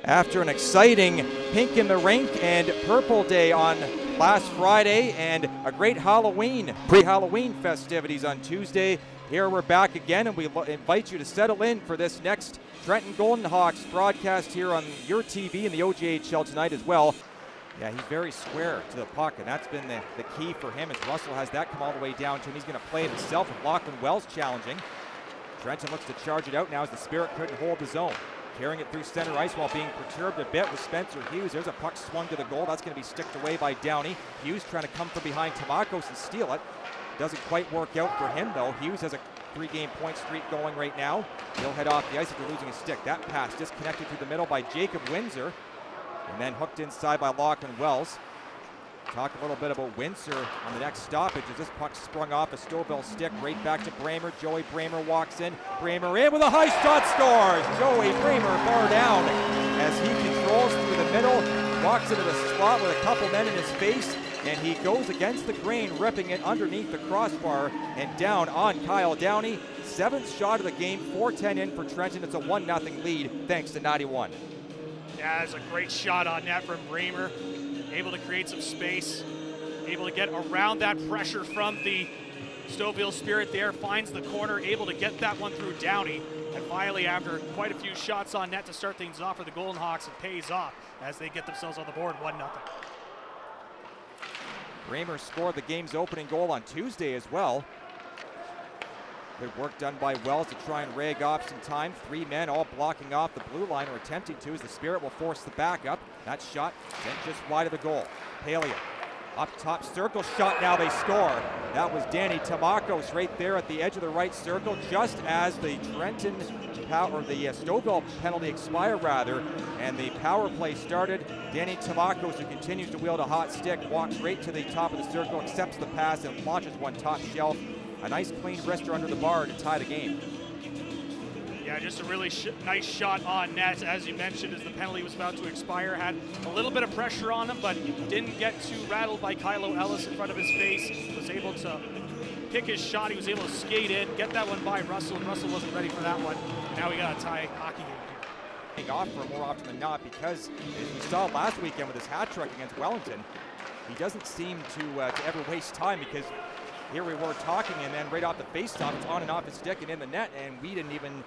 After an exciting Pink in the Rink and Purple Day on last Friday and a great pre-Halloween festivities on Tuesday, here we're back again, and we invite you to settle in for this next Trenton Golden Hawks broadcast here on your TV and the OJHL tonight as well. Yeah, he's very square to the puck, and that's been the key for him as Russell has that come all the way down to him. He's going to play it himself with Lachlan Wells challenging. Trenton looks to charge it out now as the Spirit couldn't hold the zone. Carrying it through center ice while being perturbed a bit with Spencer Hughes. There's a puck swung to the goal. That's going to be sticked away by Downey. Hughes trying to come from behind Tamakos and steal it. Doesn't quite work out for him, though. Hughes has a 3-game point streak going right now. He'll head off the ice after losing a stick. That pass disconnected through the middle by Jacob Windsor, and then hooked inside by Lachlan Wells. Talk a little bit about Windsor on the next stoppage as this puck sprung off a Stouffville stick right back to Bramer. Joey Bramer walks in. Bramer in with a high shot, scores! Joey Bramer bar down as he controls through the middle, walks into the slot with a couple men in his face, and he goes against the grain, ripping it underneath the crossbar and down on Kyle Downey. 7th shot of the game, 4:10 in for Trenton. It's a 1-0 lead thanks to 91. Yeah, it's a great shot on net from Bramer. Able to create some space, able to get around that pressure from the Stouffville Spirit there, finds the corner, able to get that one through Downey. And finally, after quite a few shots on net to start things off for the Golden Hawks, it pays off as they get themselves on the board 1-0. Bramer scored the game's opening goal on Tuesday as well. Good work done by Wells to try and rag off some time. 3 men all blocking off the blue line, or attempting to, as the Spirit will force the backup. That shot sent just wide of the goal. Palea up top, circle shot, now they score. That was Danny Tamakos right there at the edge of the right circle, just as the Trenton the Stouffville penalty expired and the power play started. Danny Tamakos, who continues to wield a hot stick, walks right to the top of the circle, accepts the pass, and launches one top shelf. A nice clean wrister under the bar to tie the game. Yeah, just a really nice shot on net. As you mentioned, as the penalty was about to expire, had a little bit of pressure on him, but didn't get too rattled by Kylo Ellis in front of his face. Was able to pick his shot. He was able to skate in, get that one by Russell, and Russell wasn't ready for that one. Now we got a tie hockey game here. Take off for more often than not, because as we saw last weekend with his hat trick against Wellington, he doesn't seem to ever waste time, because here we were talking, and then right off the faceoff, it's on and off his stick and in the net, and we didn't even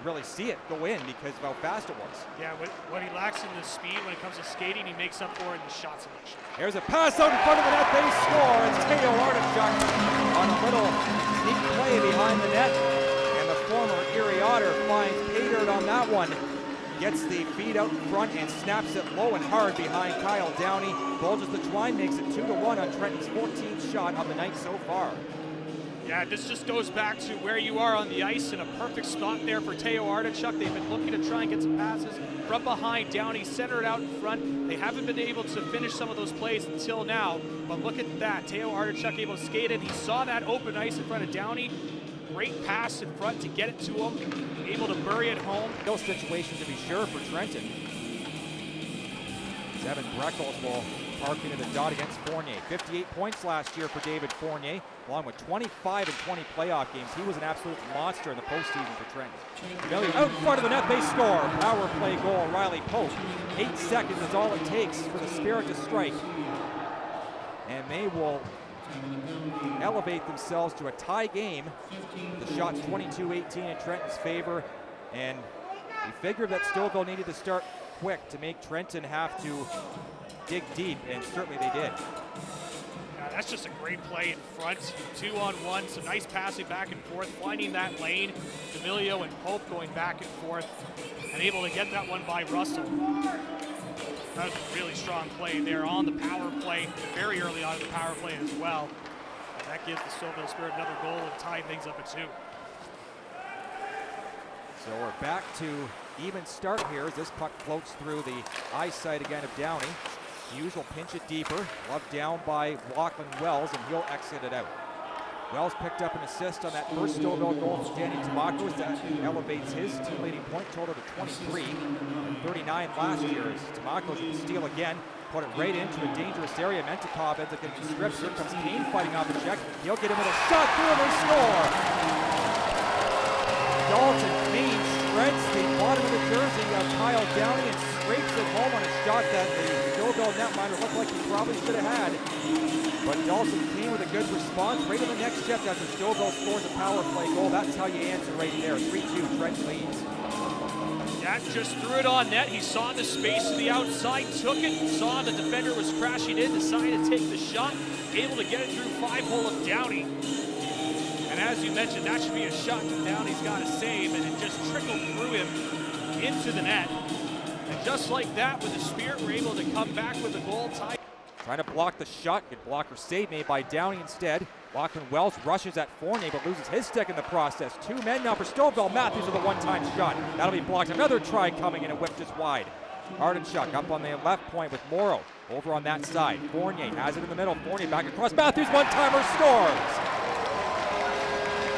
really see it go in because of how fast it was. Yeah, what he lacks in the speed when it comes to skating, he makes up for it in the shot selection. There's a pass out in front of the net, they score. It's Teo Artichuk on a little sneak play behind the net, and the former Erie Otter finds pay dirt on that one. Gets the feed out in front and snaps it low and hard behind Kyle Downey. Bulges the twine, makes it 2-1 on Trenton's 14th shot of the night so far. Yeah, this just goes back to where you are on the ice, in a perfect spot there for Teo Artichuk. They've been looking to try and get some passes from behind. Downey centered out in front. They haven't been able to finish some of those plays until now, but look at that. Teo Artichuk able to skate in. He saw that open ice in front of Downey. Great pass in front to get it to him. Able to bury it home. No situation to be sure for Trenton. Evan Breckles will park into the dot against Fournier. 58 points last year for David Fournier, along with 25 and 20 playoff games. He was an absolute monster in the postseason for Trenton. Out in front of the net, they score. Power play goal, Riley Pope. 8 seconds is all it takes for the Spirit to strike. And they will elevate themselves to a tie game. The shot's 22-18 in Trenton's favor, and we figured that Stouffville needed to start quick to make Trenton have to dig deep, and certainly they did. Yeah, that's just a great play in front. 2-on-1, some nice passing back and forth, finding that lane. D'Amelio and Pope going back and forth, and able to get that one by Russell. That was a really strong play there on the power play, very early on in the power play as well. And that gives the Stouffville Spirit another goal and tie things up at 2. So we're back to even start here as this puck floats through the eyesight again of Downey. Hughes will pinch it deeper, gloved down by Lachlan Wells, and he'll exit it out. Wells picked up an assist on that first Stouffville goal from Danny Tamakos. That elevates his team-leading point total to 23, and 39 last year. As Tamakos with the steal again, put it right into a dangerous area. Mentikov ends up getting stripped. Here comes Kane fighting off the check. He'll get him with a shot through and they score. Dalton Kane threads the bottom of the jersey of Kyle Downey and scrapes it home on a shot that the Stouffville netminder looked like he probably should have had. But Dawson came with a good response right in the next shift after Stouffville scores a power play goal. That's how you answer right there. 3-2, Trenton leads. Jack just threw it on net. He saw the space to the outside, took it, saw the defender was crashing in, decided to take the shot, able to get it through 5-hole of Downey. And as you mentioned, that should be a shot that Downey's got to save, and it just trickled through him into the net. And just like that, with the Spirit, we're able to come back with a goal tie. Trying to block the shot. Good blocker save made by Downey instead. Lachlan Wells rushes at Fournier, but loses his stick in the process. 2 men now for Stouffville. Matthews with a one-time shot. That'll be blocked. Another try coming, and a whip just wide. Ardenchuk up on the left point with Morrow over on that side. Fournier has it in the middle. Fournier back across. Matthews, one-timer, scores!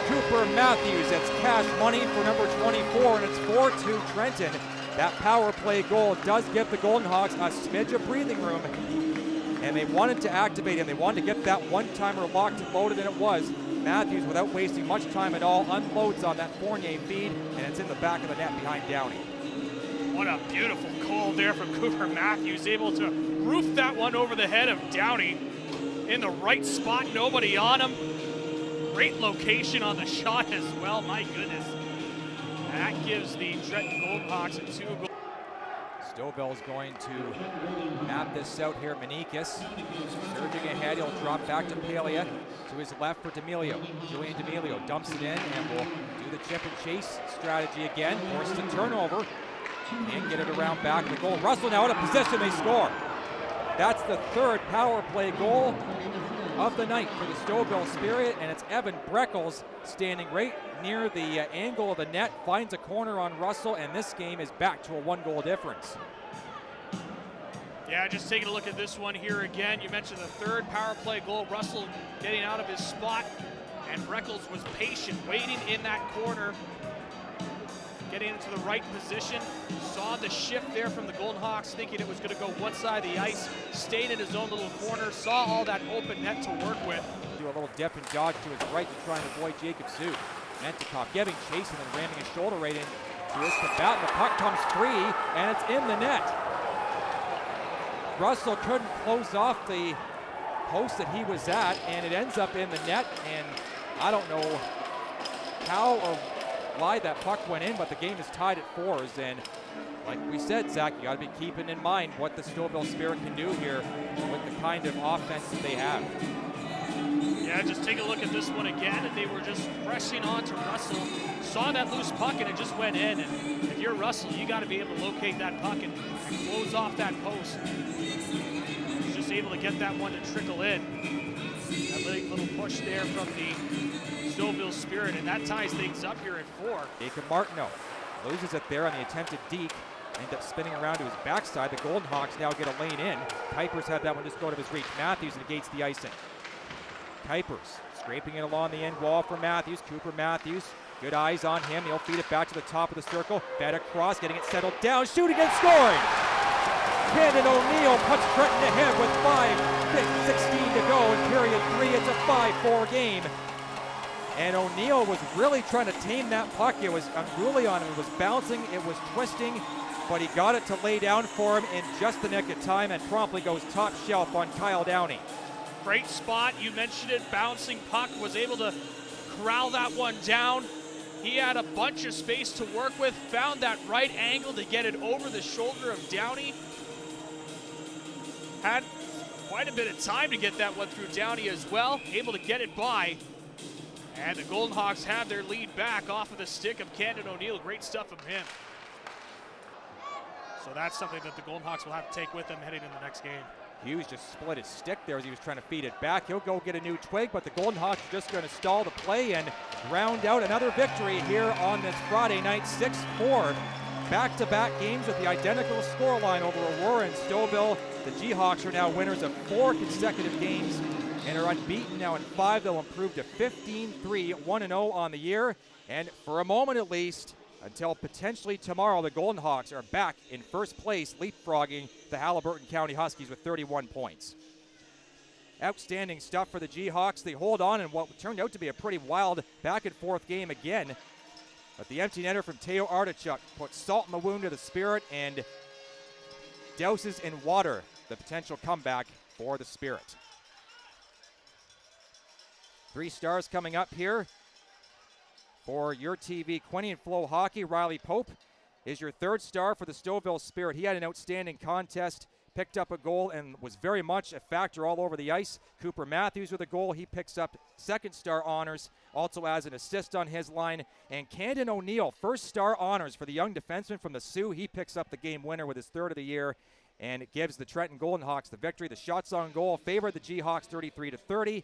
Cooper Matthews, that's cash money for number 24, and it's 4-2 Trenton. That power play goal does give the Golden Hawks a smidge of breathing room, and they wanted to activate him. They wanted to get that one-timer locked and loaded, and it was. Matthews, without wasting much time at all, unloads on that Fournier feed, and it's in the back of the net behind Downey. What a beautiful goal there from Cooper Matthews, able to roof that one over the head of Downey in the right spot, nobody on him. Great location on the shot as well, my goodness. That gives the Trenton Golden Hawks a 2-goal. Stouffville's going to map this out here. Manikis surging ahead. He'll drop back to Palia. To his left for D'Amelio. Julian D'Amelio dumps it in and will do the chip and chase strategy again. Forces a turnover. Can't get it around back of the goal. Russell now out of possession. They score. That's the third power play goal of the night for the Stouffville Spirit, and it's Evan Breckles standing right near the angle of the net, finds a corner on Russell, and this game is back to a 1-goal difference. Yeah, just taking a look at this one here again. You mentioned the third power play goal. Russell getting out of his spot, and Breckles was patient, waiting in that corner, getting into the right position. Saw the shift there from the Golden Hawks, thinking it was going to go one side of the ice. Stayed in his own little corner, saw all that open net to work with. Do a little dip and dodge to his right to try and avoid Jacob Zoo. Mentikov giving chase and then ramming his shoulder right into his combatant. The puck comes free, and it's in the net. Russell couldn't close off the post that he was at, and it ends up in the net, and I don't know how or why that puck went in, but the game is tied at 4s, and like we said, Zach, you got to be keeping in mind what the Stouffville Spirit can do here with the kind of offense that they have. Yeah, just take a look at this one again, and they were just pressing on to Russell. Saw that loose puck, and it just went in, and if you're Russell, you got to be able to locate that puck and close off that post. He's just able to get that one to trickle in. That little push there from the Stouffville Spirit, and that ties things up here at 4. Jacob Martineau loses it there on the attempted deke. End up spinning around to his backside. The Golden Hawks now get a lane in. Kuipers had that one just go to his reach. Matthews negates the icing. Kuipers scraping it along the end wall for Matthews. Cooper Matthews, good eyes on him. He'll feed it back to the top of the circle. Fed across, getting it settled down, shooting and scoring! Brandon O'Neill puts Trenton ahead with 5:16 to go in period 3. It's a 5-4 game. And O'Neill was really trying to tame that puck. It was unruly on him. It was bouncing, it was twisting, but he got it to lay down for him in just the nick of time and promptly goes top shelf on Kyle Downey. Great spot, you mentioned it, bouncing puck, was able to corral that one down. He had a bunch of space to work with, found that right angle to get it over the shoulder of Downey. Had quite a bit of time to get that one through Downey as well, able to get it by. And the Golden Hawks have their lead back off of the stick of Brandon O'Neill. Great stuff from him. So that's something that the Golden Hawks will have to take with them heading into the next game. Hughes just split his stick there as he was trying to feed it back. He'll go get a new twig, but the Golden Hawks are just going to stall the play and round out another victory here on this Friday night. 6-4. Back-to-back games with the identical scoreline over Aurora and Stouffville. The G-Hawks are now winners of 4 consecutive games and are unbeaten now in 5. They'll improve to 15-3, 1-0 on the year. And for a moment at least, until potentially tomorrow, the Golden Hawks are back in first place, leapfrogging the Haliburton County Huskies with 31 points. Outstanding stuff for the G-Hawks. They hold on in what turned out to be a pretty wild back-and-forth game again. But the empty netter from Teo Artichuk puts salt in the wound of the Spirit and douses in water the potential comeback for the Spirit. 3 stars coming up here for your TV Quinny and Flow Hockey. Riley Pope is your 3rd star for the Stouffville Spirit. He had an outstanding contest, picked up a goal, and was very much a factor all over the ice. Cooper Matthews with a goal. He picks up 2nd star honors, also has an assist on his line. And Camden O'Neill, 1st star honors for the young defenseman from the Sioux. He picks up the game winner with his 3rd of the year, and it gives the Trenton Golden Hawks the victory. The shots on goal favored the G-Hawks 33-30.